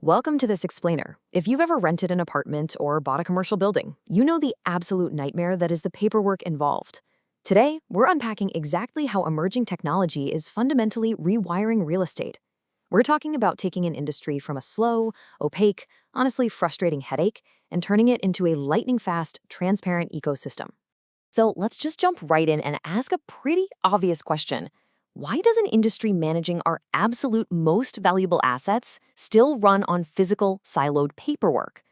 Welcome to this explainer. If you've ever rented an apartment or bought a commercial building, you know the absolute nightmare that is the paperwork involved. Today, we're unpacking exactly how emerging technology is fundamentally rewiring real estate. We're talking about taking an industry from a slow, opaque, honestly frustrating headache and turning it into a lightning-fast, transparent ecosystem. So let's just jump right in and ask a pretty obvious question. Why does an industry managing our absolute most valuable assets still run on physical, siloed paperwork?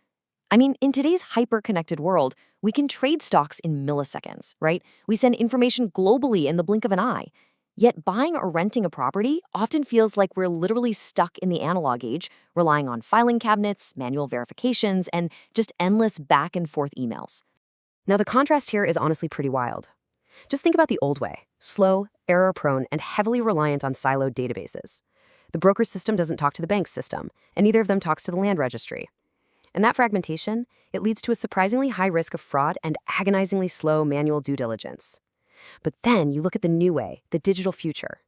I mean, in today's hyper-connected world, we can trade stocks in milliseconds, right? We send information globally in the blink of an eye. Yet buying or renting a property often feels like we're literally stuck in the analog age, relying on filing cabinets, manual verifications, and just endless back and forth emails. Now, the contrast here is honestly pretty wild. Just think about the old way: slow, error-prone, and heavily reliant on siloed databases. The broker system doesn't talk to the bank's system, and neither of them talks to the land registry. And that fragmentation, it leads to a surprisingly high risk of fraud and agonizingly slow manual due diligence. But then you look at the new way, the digital future.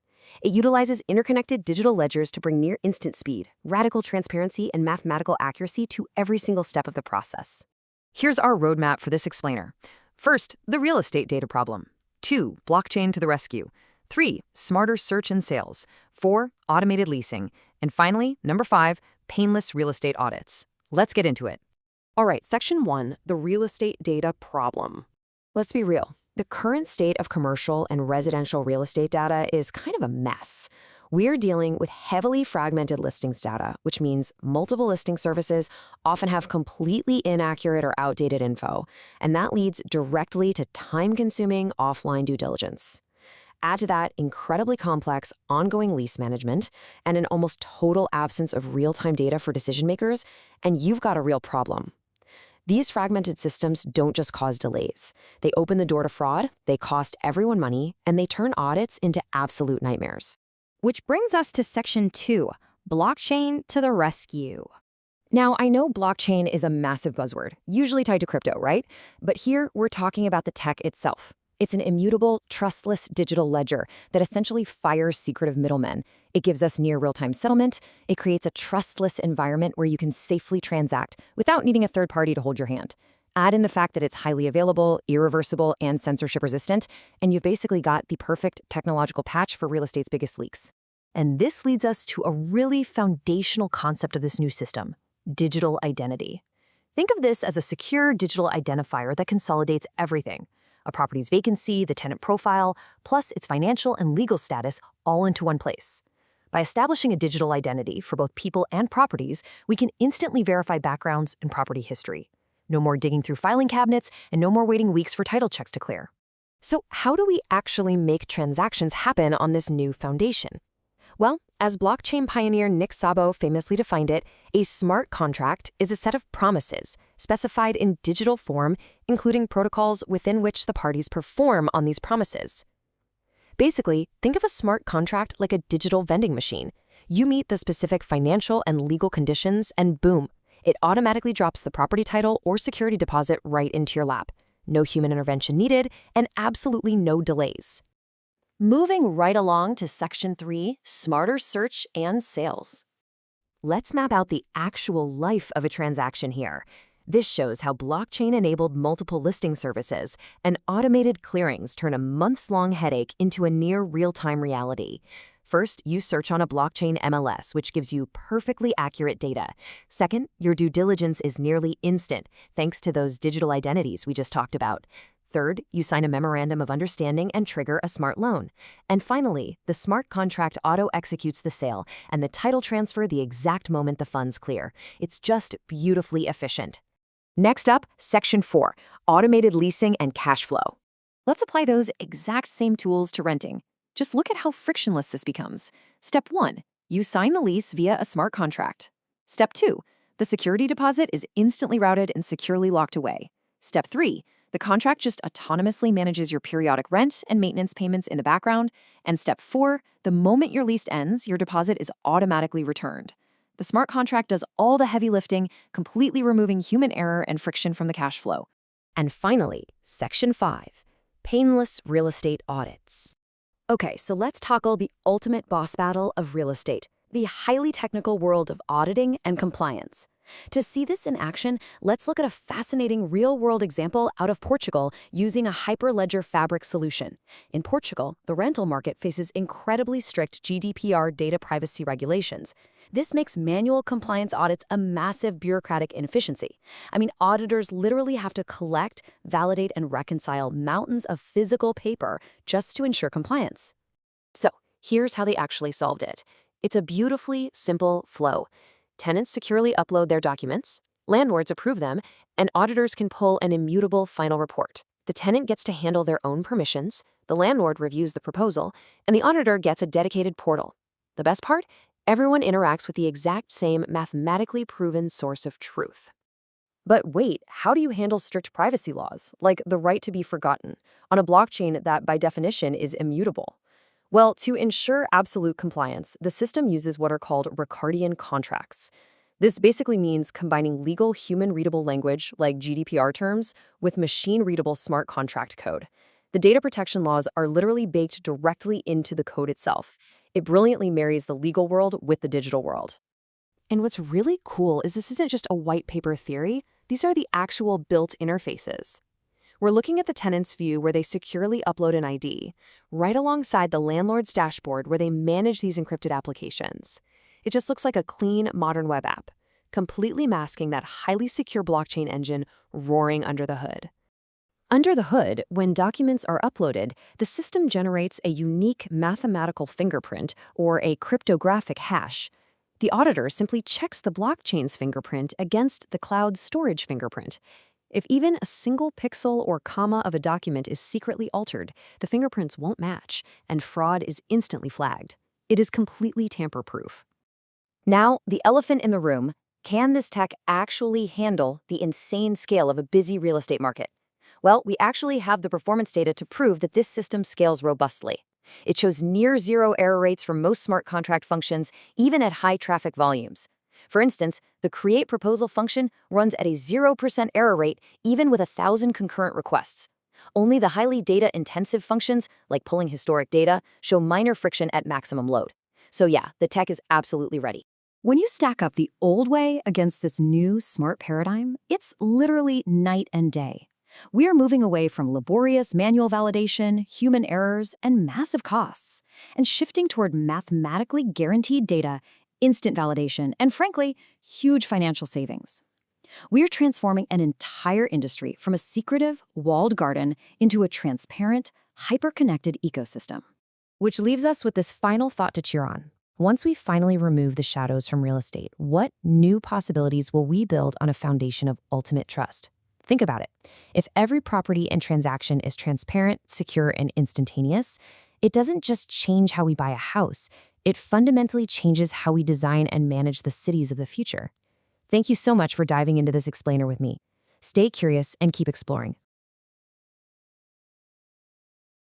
It utilizes interconnected digital ledgers to bring near-instant speed, radical transparency, and mathematical accuracy to every single step of the process. Here's our roadmap for this explainer. First, the real estate data problem. 2, blockchain to the rescue. 3, smarter search and sales. 4, automated leasing. And finally, number 5, painless real estate audits. Let's get into it. All right, section 1, the real estate data problem. Let's be real. The current state of commercial and residential real estate data is kind of a mess. We're dealing with heavily fragmented listings data, which means multiple listing services often have completely inaccurate or outdated info, and that leads directly to time-consuming offline due diligence. Add to that incredibly complex ongoing lease management and an almost total absence of real-time data for decision makers, and you've got a real problem. These fragmented systems don't just cause delays. They open the door to fraud, they cost everyone money, and they turn audits into absolute nightmares. Which brings us to section 2, blockchain to the rescue. Now, I know blockchain is a massive buzzword, usually tied to crypto, right? But here, we're talking about the tech itself. It's an immutable, trustless digital ledger that essentially fires secretive middlemen. It gives us near real-time settlement. It creates a trustless environment where you can safely transact without needing a third party to hold your hand. Add in the fact that it's highly available, irreversible, and censorship-resistant, and you've basically got the perfect technological patch for real estate's biggest leaks. And this leads us to a really foundational concept of this new system: digital identity. Think of this as a secure digital identifier that consolidates everything: a property's vacancy, the tenant profile, plus its financial and legal status, all into one place. By establishing a digital identity for both people and properties, we can instantly verify backgrounds and property history. No more digging through filing cabinets, and no more waiting weeks for title checks to clear. So how do we actually make transactions happen on this new foundation? Well, as blockchain pioneer Nick Szabo famously defined it, a smart contract is a set of promises specified in digital form, including protocols within which the parties perform on these promises. Basically, think of a smart contract like a digital vending machine. You meet the specific financial and legal conditions, and boom, it automatically drops the property title or security deposit right into your lap. No human intervention needed, and absolutely no delays. Moving right along to section 3, smarter search and sales. Let's map out the actual life of a transaction here. This shows how blockchain-enabled multiple listing services and automated clearings turn a months-long headache into a near real-time reality. First, you search on a blockchain MLS, which gives you perfectly accurate data. Second, your due diligence is nearly instant, thanks to those digital identities we just talked about. Third, you sign a memorandum of understanding and trigger a smart loan. And finally, the smart contract auto-executes the sale and the title transfer the exact moment the funds clear. It's just beautifully efficient. Next up, section 4, automated leasing and cash flow. Let's apply those exact same tools to renting. Just look at how frictionless this becomes. Step 1, you sign the lease via a smart contract. Step 2, the security deposit is instantly routed and securely locked away. Step 3, the contract just autonomously manages your periodic rent and maintenance payments in the background. And step 4, the moment your lease ends, your deposit is automatically returned. The smart contract does all the heavy lifting, completely removing human error and friction from the cash flow. And finally, section 5, painless real estate audits. Okay, so let's tackle the ultimate boss battle of real estate: the highly technical world of auditing and compliance. To see this in action, let's look at a fascinating real-world example out of Portugal using a Hyperledger Fabric solution. In Portugal, the rental market faces incredibly strict GDPR data privacy regulations. This makes manual compliance audits a massive bureaucratic inefficiency. Auditors literally have to collect, validate, and reconcile mountains of physical paper just to ensure compliance. So, here's how they actually solved it. It's a beautifully simple flow. Tenants securely upload their documents, landlords approve them, and auditors can pull an immutable final report. The tenant gets to handle their own permissions, the landlord reviews the proposal, and the auditor gets a dedicated portal. The best part? Everyone interacts with the exact same mathematically proven source of truth. But wait, how do you handle strict privacy laws, like the right to be forgotten, on a blockchain that by definition is immutable? Well, to ensure absolute compliance, the system uses what are called Ricardian contracts. This basically means combining legal human-readable language, like GDPR terms, with machine-readable smart contract code. The data protection laws are literally baked directly into the code itself. It brilliantly marries the legal world with the digital world. And what's really cool is this isn't just a white paper theory. These are the actual built interfaces. We're looking at the tenant's view where they securely upload an ID, right alongside the landlord's dashboard where they manage these encrypted applications. It just looks like a clean, modern web app, completely masking that highly secure blockchain engine roaring under the hood. Under the hood, when documents are uploaded, the system generates a unique mathematical fingerprint, or a cryptographic hash. The auditor simply checks the blockchain's fingerprint against the cloud's storage fingerprint. If even a single pixel or comma of a document is secretly altered, the fingerprints won't match, and fraud is instantly flagged. It is completely tamper-proof. Now, the elephant in the room: can this tech actually handle the insane scale of a busy real estate market? Well, we actually have the performance data to prove that this system scales robustly. It shows near-zero error rates for most smart contract functions, even at high traffic volumes. For instance, the create proposal function runs at a 0% error rate even with 1,000 concurrent requests. Only the highly data-intensive functions, like pulling historic data, show minor friction at maximum load. So yeah, the tech is absolutely ready. When you stack up the old way against this new smart paradigm, it's literally night and day. We are moving away from laborious manual validation, human errors, and massive costs, and shifting toward mathematically guaranteed data, instant validation, and frankly, huge financial savings. We are transforming an entire industry from a secretive, walled garden into a transparent, hyper-connected ecosystem. Which leaves us with this final thought to cheer on. Once we finally remove the shadows from real estate, what new possibilities will we build on a foundation of ultimate trust? Think about it. If every property and transaction is transparent, secure, and instantaneous, it doesn't just change how we buy a house. It fundamentally changes how we design and manage the cities of the future. Thank you so much for diving into this explainer with me. Stay curious and keep exploring.